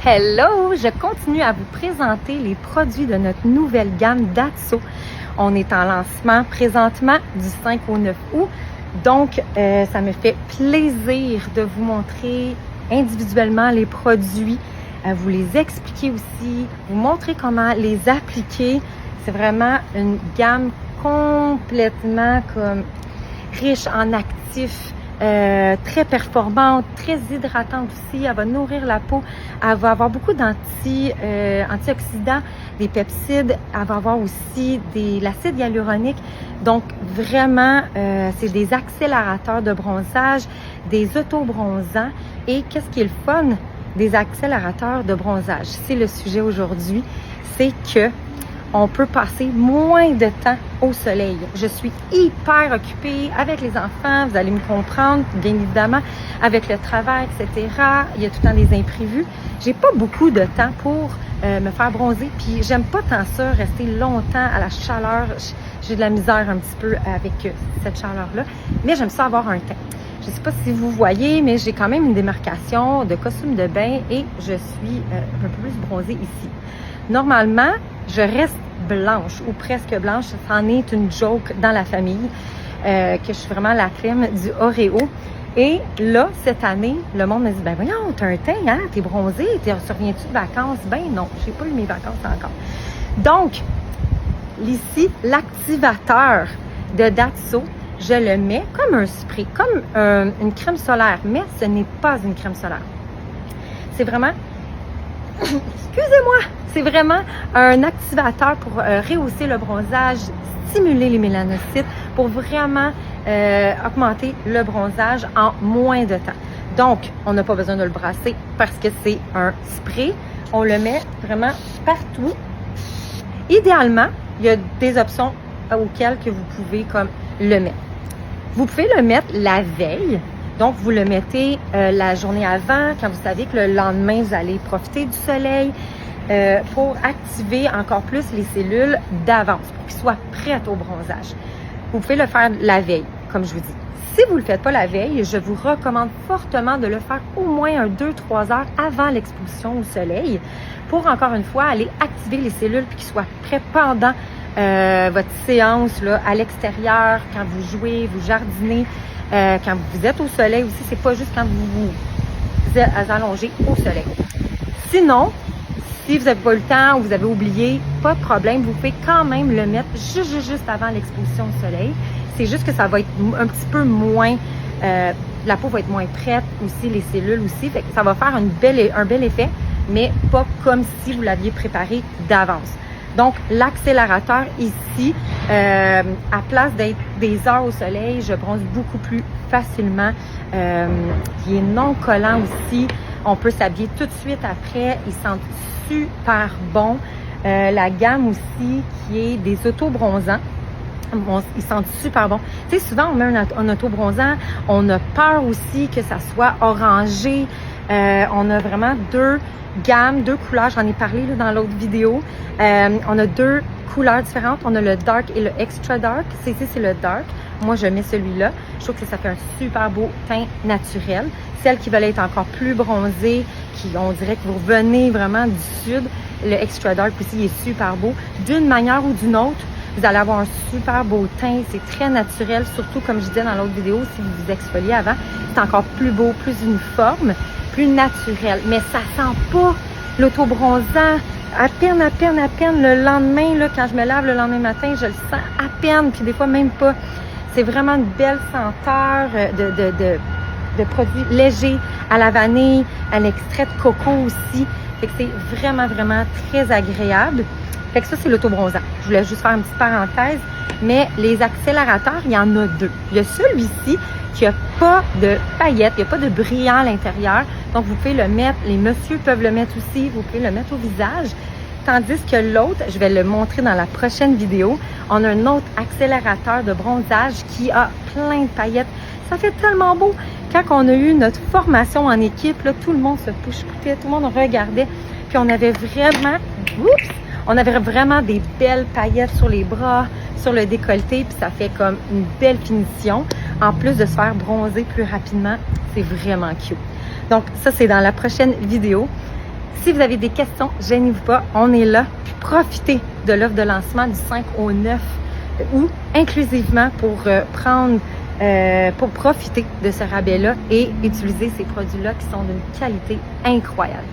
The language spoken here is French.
Hello! Je continue à vous présenter les produits de notre nouvelle gamme Datso. On est en lancement présentement du 5 au 9 août. Donc, ça me fait plaisir de vous montrer individuellement les produits, vous les expliquer aussi, vous montrer comment les appliquer. C'est vraiment une gamme complètement comme riche en actifs. Très performante, très hydratante aussi. Elle va nourrir la peau. Elle va avoir beaucoup d'antioxydants, des peptides. Elle va avoir aussi l'acide hyaluronique. Donc, vraiment, c'est des accélérateurs de bronzage, des autobronzants. Et qu'est-ce qui est le fun des accélérateurs de bronzage? C'est le sujet aujourd'hui. C'est que on peut passer moins de temps au soleil. Je suis hyper occupée avec les enfants, vous allez me comprendre, bien évidemment, avec le travail, etc. Il y a tout le temps des imprévus. J'ai pas beaucoup de temps pour me faire bronzer, puis j'aime pas tant ça, rester longtemps à la chaleur. J'ai de la misère un petit peu avec cette chaleur-là, mais j'aime ça avoir un teint. Je sais pas si vous voyez, mais j'ai quand même une démarcation de costume de bain et je suis un peu plus bronzée ici. Normalement, je reste blanche ou presque blanche. Ça en est une joke dans la famille que je suis vraiment la crème du Oreo. Et là, cette année, le monde me dit, ben voyons, t'as un teint, hein? T'es bronzée, reviens-tu de vacances? Ben non, j'ai pas eu mes vacances encore. Donc, ici, l'activateur de Datso, je le mets comme un spray, comme une crème solaire, mais ce n'est pas une crème solaire. C'est vraiment... Excusez-moi! C'est vraiment un activateur pour rehausser le bronzage, stimuler les mélanocytes, pour vraiment augmenter le bronzage en moins de temps. Donc, on n'a pas besoin de le brasser parce que c'est un spray. On le met vraiment partout. Idéalement, il y a des options auxquelles que vous pouvez comme le mettre. Vous pouvez le mettre la veille. Donc, vous le mettez la journée avant, quand vous savez que le lendemain, vous allez profiter du soleil pour activer encore plus les cellules d'avance, pour qu'ils soient prêts au bronzage. Vous pouvez le faire la veille, comme je vous dis. Si vous ne le faites pas la veille, je vous recommande fortement de le faire au moins 2-3 heures avant l'exposition au soleil pour, encore une fois, aller activer les cellules puis qu'ils soient prêts pendant votre séance là, à l'extérieur, quand vous jouez, vous jardinez. Quand vous êtes au soleil aussi, c'est pas juste quand vous êtes allongé au soleil. Sinon, si vous n'avez pas eu le temps ou vous avez oublié, pas de problème, vous pouvez quand même le mettre juste avant l'exposition au soleil. C'est juste que ça va être un petit peu moins, la peau va être moins prête aussi, les cellules aussi. Fait que ça va faire un bel effet, mais pas comme si vous l'aviez préparé d'avance. Donc, l'accélérateur ici, à place d'être des heures au soleil, je bronze beaucoup plus facilement. Il est non collant aussi. On peut s'habiller tout de suite après. Ils sentent super bon. La gamme aussi qui est des auto-bronzants. Ils sentent super bon. Tu sais, souvent, on met un auto-bronzant. On a peur aussi que ça soit orangé. On a vraiment deux couleurs, j'en ai parlé là, dans l'autre vidéo. On a 2 couleurs différentes. On a le dark et le extra dark. Ici, c'est le dark. Moi, je mets celui-là. Je trouve que ça fait un super beau teint naturel. Celles qui veulent être encore plus bronzées, on dirait que vous revenez vraiment du sud, le extra dark aussi, il est super beau. D'une manière ou d'une autre, vous allez avoir un super beau teint. C'est très naturel, surtout comme je disais dans l'autre vidéo, si vous vous exfoliez avant, c'est encore plus beau, plus uniforme, plus naturel. Mais ça sent pas l'auto-bronzant. À peine le lendemain, là, quand je me lave le lendemain matin, je le sens à peine, puis des fois même pas. C'est vraiment une belle senteur de produits légers à la vanille, à l'extrait de coco aussi. Fait que c'est vraiment très agréable. Fait que ça, c'est l'auto-bronzant. Je voulais juste faire une petite parenthèse. Mais les accélérateurs, il y en a 2. Il y a celui-ci qui n'a pas de paillettes, il n'y a pas de brillant à l'intérieur. Donc, vous pouvez le mettre, les messieurs peuvent le mettre aussi, vous pouvez le mettre au visage. Tandis que l'autre, je vais le montrer dans la prochaine vidéo, on a un autre accélérateur de bronzage qui a plein de paillettes. Ça fait tellement beau. Quand on a eu notre formation en équipe, là, tout le monde se push-poutait, tout le monde regardait. Puis on avait vraiment des belles paillettes sur les bras, sur le décolleté, puis ça fait comme une belle finition. En plus de se faire bronzer plus rapidement, c'est vraiment cute. Donc ça, c'est dans la prochaine vidéo. Si vous avez des questions, gênez-vous pas, on est là. Profitez de l'offre de lancement du 5 au 9 ou inclusivement pour profiter de ce rabais-là et utiliser ces produits-là qui sont d'une qualité incroyable.